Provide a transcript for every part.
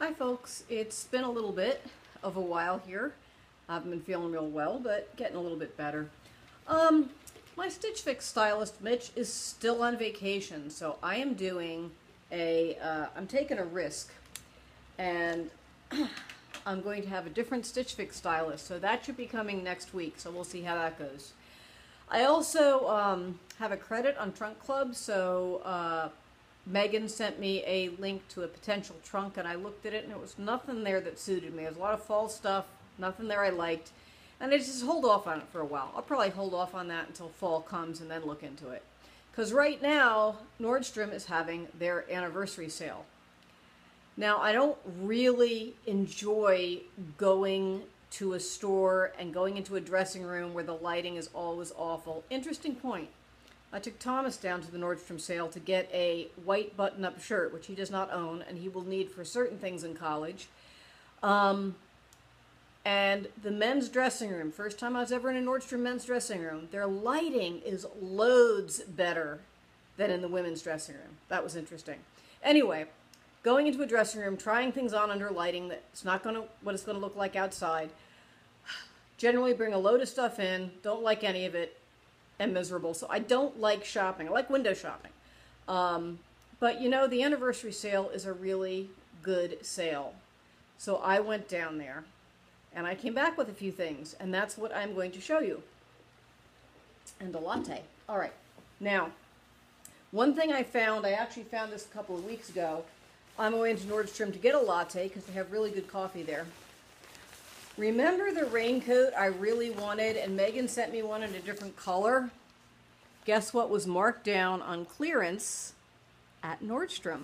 Hi folks, it's been a little bit of a while here. I haven't been feeling real well, but getting a little bit better. My Stitch Fix stylist, Mitch, is still on vacation, so I am doing I'm taking a risk, and I'm going to have a different Stitch Fix stylist, so that should be coming next week, so we'll see how that goes. I also have a credit on Trunk Club, so Megan sent me a link to a potential trunk, and I looked at it, and there was nothing there that suited me. There was a lot of fall stuff, nothing there I liked, and I just hold off on it for a while. I'll probably hold off on that until fall comes and then look into it. Because right now, Nordstrom is having their anniversary sale. Now, I don't really enjoy going to a store and going into a dressing room where the lighting is always awful. Interesting point. I took Thomas down to the Nordstrom sale to get a white button-up shirt, which he does not own, and he will need for certain things in college. And the men's dressing room, first time I was ever in a Nordstrom men's dressing room, their lighting is loads better than in the women's dressing room. That was interesting. Anyway, going into a dressing room, trying things on under lighting that's not what it's going to look like outside. Generally bring a load of stuff in, don't like any of it, and miserable. So I don't like shopping. I like window shopping. But you know, the anniversary sale is a really good sale. So I went down there and I came back with a few things, and that's what I'm going to show you. And a latte. All right. Now, one thing I found, I actually found this a couple of weeks ago. I'm going to Nordstrom to get a latte because they have really good coffee there. Remember the raincoat I really wanted, and Megan sent me one in a different color? Guess what was marked down on clearance at Nordstrom?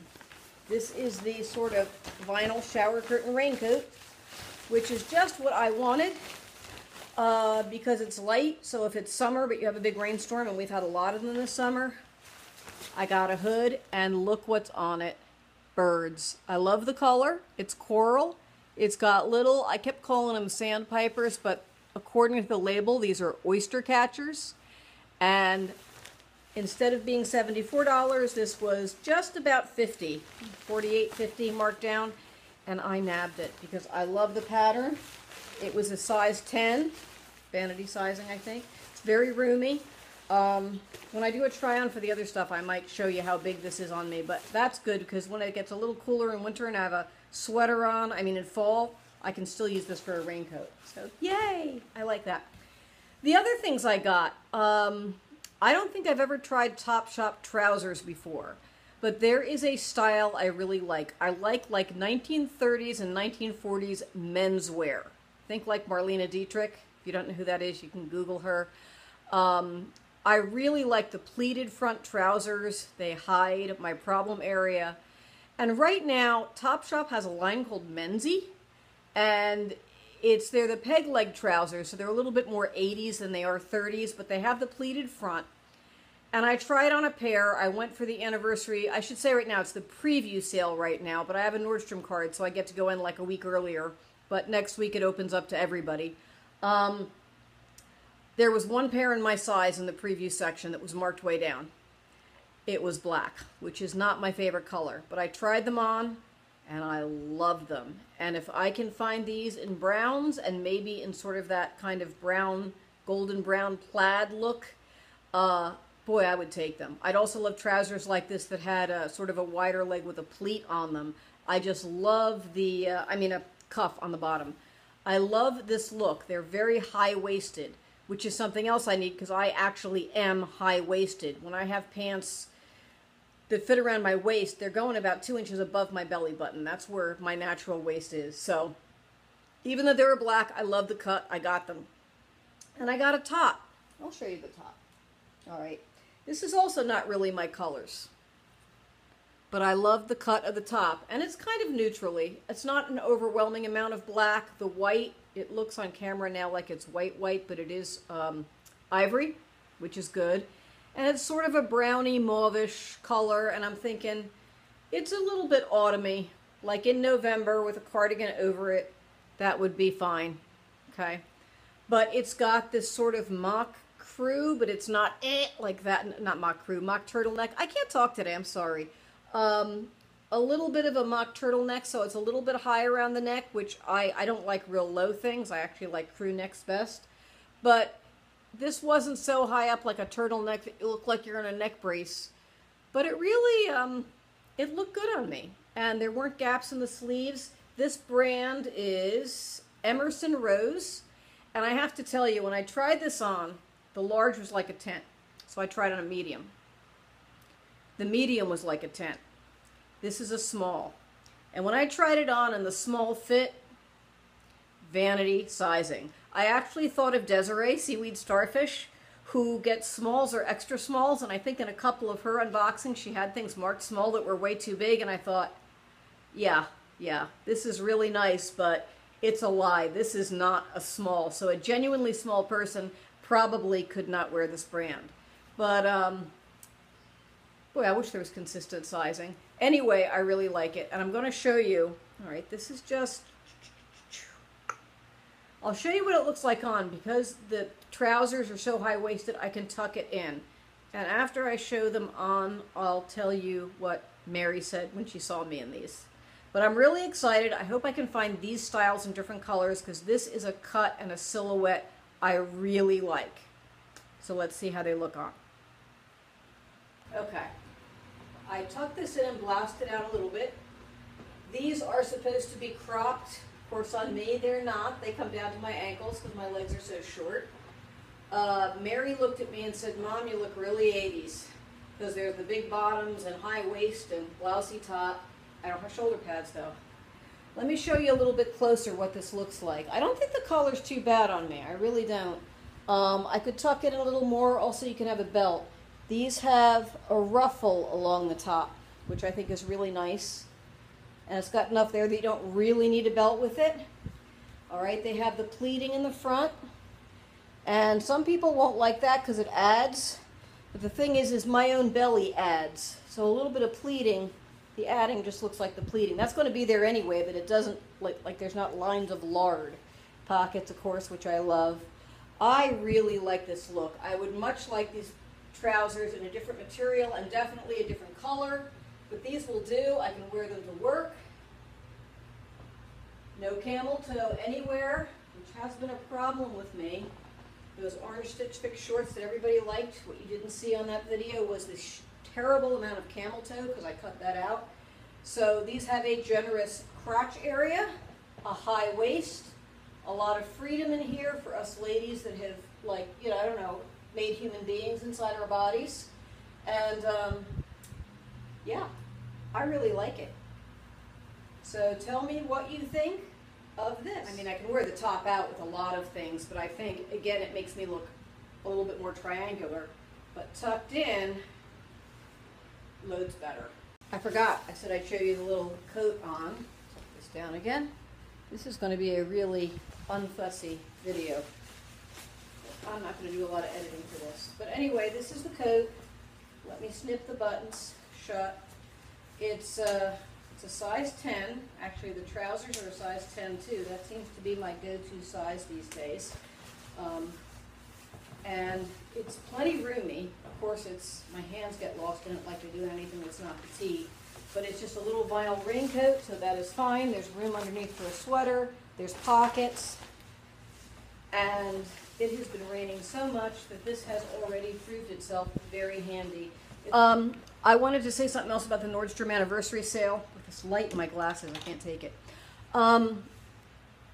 This is the sort of vinyl shower curtain raincoat, which is just what I wanted because it's light, so if it's summer but you have a big rainstorm, and we've had a lot of them this summer, I got a hood, and look what's on it. Birds. I love the color. It's coral. It's got little, I kept calling them sandpipers, but according to the label, these are oyster catchers. And instead of being $74, this was just about $50, $48.50 marked down. And I nabbed it because I love the pattern. It was a size 10, vanity sizing, I think. It's very roomy. When I do a try on for the other stuff, I might show you how big this is on me, but that's good because when it gets a little cooler in winter and I have a sweater on, in fall, I can still use this for a raincoat. So, yay! I like that. The other things I got, I don't think I've ever tried TopShop trousers before, but there is a style I really like. I like 1930s and 1940s menswear. Think like Marlene Dietrich. If you don't know who that is, you can Google her. I really like the pleated front trousers. They hide my problem area. And right now, TopShop has a line called Mensy, and they're the peg leg trousers, so they're a little bit more 80s than they are 30s, but they have the pleated front. And I tried on a pair. I went for the anniversary. I should say right now, it's the preview sale right now, but I have a Nordstrom card, so I get to go in like a week earlier. But next week it opens up to everybody. There was one pair in my size in the preview section that was marked way down. It was black, which is not my favorite color, but I tried them on and I love them. And if I can find these in browns and maybe in sort of that kind of brown, golden brown plaid look, boy, I would take them. I'd also love trousers like this that had a sort of a wider leg with a pleat on them. I just love a cuff on the bottom. I love this look. They're very high-waisted, which is something else I need because I actually am high-waisted. When I have pants that fit around my waist, they're going about 2 inches above my belly button. That's where my natural waist is. So even though they were black, I love the cut. I got them. And I got a top. I'll show you the top. All right. This is also not really my colors, but I love the cut of the top. And it's kind of neutrally. It's not an overwhelming amount of black. The white, it looks on camera now like it's white, but it is ivory, which is good. And it's sort of a browny mauvish color, and I'm thinking it's a little bit autumny. Like in November with a cardigan over it, that would be fine, okay? But it's got this sort of mock crew, but it's not like that, not mock crew, mock turtleneck. I can't talk today, I'm sorry. a little bit of a mock turtleneck, so it's a little bit high around the neck, which I don't like real low things. I actually like crew necks best. But this wasn't so high up like a turtleneck that you look like you're in a neck brace. But it really, it looked good on me. And there weren't gaps in the sleeves. This brand is Emerson Rose. And I have to tell you, when I tried this on, the large was like a 10. So I tried on a medium. The medium was like a 10. This is a small. And when I tried it on and the small fit, vanity sizing. I actually thought of Desiree, Seaweed Starfish, who gets smalls or extra smalls, and I think in a couple of her unboxings she had things marked small that were way too big, and I thought, yeah, this is really nice, but it's a lie. This is not a small. So a genuinely small person probably could not wear this brand. But, boy, I wish there was consistent sizing. Anyway, I really like it, and I'm going to show you. All right, this is just, I'll show you what it looks like on. Because the trousers are so high-waisted, I can tuck it in. And after I show them on, I'll tell you what Mary said when she saw me in these. But I'm really excited. I hope I can find these styles in different colors, because this is a cut and a silhouette I really like. So let's see how they look on. Okay. I tucked this in and bloused it out a little bit. These are supposed to be cropped. Of course, on me, they're not. They come down to my ankles because my legs are so short. Mary looked at me and said, Mom, you look really 80s. Because there's the big bottoms and high waist and blousey top. I don't have shoulder pads, though. Let me show you a little bit closer what this looks like. I don't think the color's too bad on me. I really don't. I could tuck it in a little more. Also, you can have a belt. These have a ruffle along the top, which I think is really nice. And it's got enough there that you don't really need a belt with it. All right, they have the pleating in the front. And some people won't like that because it adds. But the thing is my own belly adds. So a little bit of pleating, the adding just looks like the pleating. That's going to be there anyway, but it doesn't, like there's not lines of lard. Pockets, of course, which I love. I really like this look. I would much like these trousers in a different material and definitely a different color, but these will do. I can wear them to work. No camel toe anywhere, which has been a problem with me. Those orange Stitch Fix shorts that everybody liked, what you didn't see on that video was this terrible amount of camel toe because I cut that out. So these have a generous crotch area, a high waist, a lot of freedom in here for us ladies that have, like, you know, I don't know, made human beings inside our bodies. And yeah, I really like it. So tell me what you think of this. I mean, I can wear the top out with a lot of things, but I think, again, it makes me look a little bit more triangular. But tucked in, loads better. I forgot, I said I'd show you the little coat on. Tuck this down again. This is going to be a really unfussy video. I'm not going to do a lot of editing for this. But anyway, this is the coat. Let me snip the buttons shut. It's a size 10. Actually, the trousers are a size 10 too. That seems to be my go-to size these days. And it's plenty roomy. Of course, my hands get lost in it like they do anything that's not petite. But it's just a little vinyl raincoat, so that is fine. There's room underneath for a sweater. There's pockets. And it has been raining so much that this has already proved itself very handy. I wanted to say something else about the Nordstrom Anniversary Sale. With this light in my glasses, I can't take it.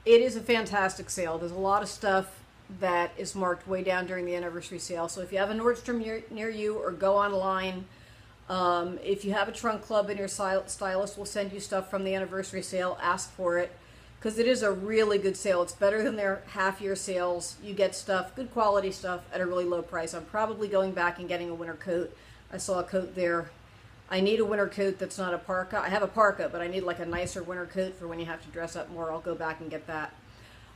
It is a fantastic sale. There's a lot of stuff that is marked way down during the anniversary sale. So if you have a Nordstrom near you, or go online, if you have a trunk club and your stylist will send you stuff from the anniversary sale, ask for it. Because it is a really good sale. It's better than their half-year sales. You get stuff, good quality stuff, at a really low price. I'm probably going back and getting a winter coat. I saw a coat there. I need a winter coat that's not a parka. I have a parka, but I need like a nicer winter coat for when you have to dress up more. I'll go back and get that.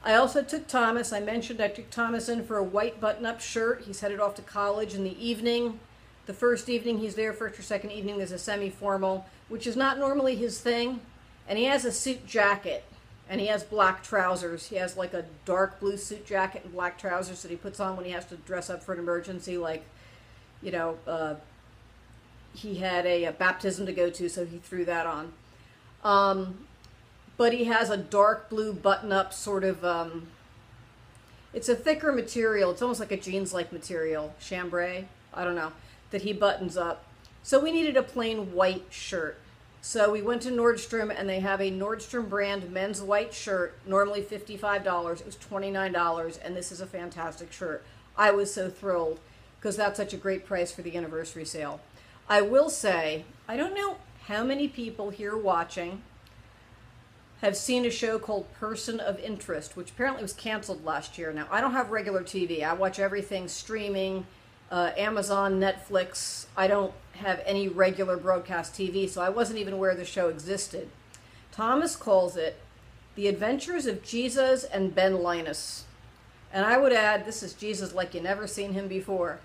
I also took Thomas. I mentioned I took Thomas in for a white button-up shirt. He's headed off to college in the evening. The first evening he's there, first or second evening, there's a semi-formal, which is not normally his thing. And he has a suit jacket. And he has black trousers. He has like a dark blue suit jacket and black trousers that he puts on when he has to dress up for an emergency. Like, you know, he had a baptism to go to, so he threw that on. But he has a dark blue button-up sort of, it's a thicker material. It's almost like a jeans-like material, chambray, I don't know, that he buttons up. So we needed a plain white shirt. So we went to Nordstrom, and they have a Nordstrom brand men's white shirt, normally $55. It was $29, and this is a fantastic shirt. I was so thrilled because that's such a great price for the anniversary sale. I will say, I don't know how many people here watching have seen a show called Person of Interest, which apparently was canceled last year. Now, I don't have regular TV. I watch everything streaming, Amazon, Netflix. I don't have any regular broadcast TV, so I wasn't even aware the show existed. Thomas calls it The Adventures of Jesus and Ben Linus. And I would add, this is Jesus like you never seen him before.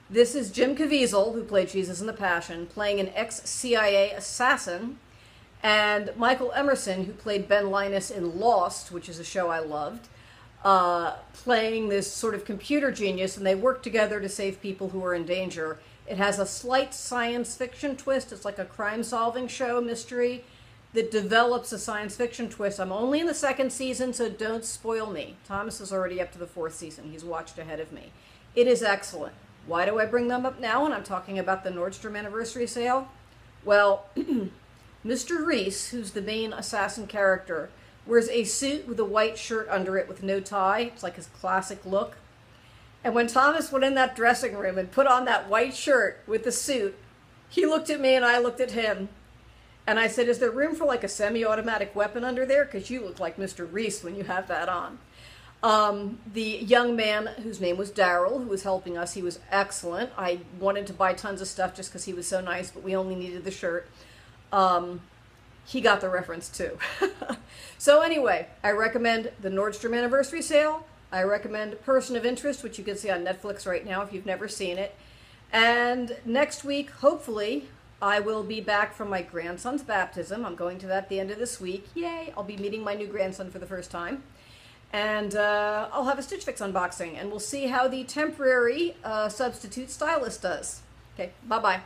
This is Jim Caviezel, who played Jesus in The Passion, playing an ex-CIA assassin, and Michael Emerson, who played Ben Linus in Lost, which is a show I loved, playing this sort of computer genius, and they work together to save people who are in danger. It has a slight science fiction twist. It's like a crime-solving show, mystery, that develops a science fiction twist. I'm only in the 2nd season, so don't spoil me. Thomas is already up to the 4th season. He's watched ahead of me. It is excellent. Why do I bring them up now when I'm talking about the Nordstrom Anniversary Sale? Well, Mr. Reese, who's the main assassin character, wears a suit with a white shirt under it with no tie. It's like his classic look. And when Thomas went in that dressing room and put on that white shirt with the suit, he looked at me and I looked at him. And I said, is there room for like a semi-automatic weapon under there? Because you look like Mr. Reese when you have that on. The young man, whose name was Daryl, who was helping us, he was excellent. I wanted to buy tons of stuff just because he was so nice, but we only needed the shirt. He got the reference too. So anyway, I recommend the Nordstrom Anniversary Sale. I recommend Person of Interest, which you can see on Netflix right now if you've never seen it. And next week, hopefully, I will be back from my grandson's baptism. I'm going to that at the end of this week. Yay! I'll be meeting my new grandson for the first time. And I'll have a Stitch Fix unboxing, and we'll see how the temporary substitute stylist does. Okay, bye-bye.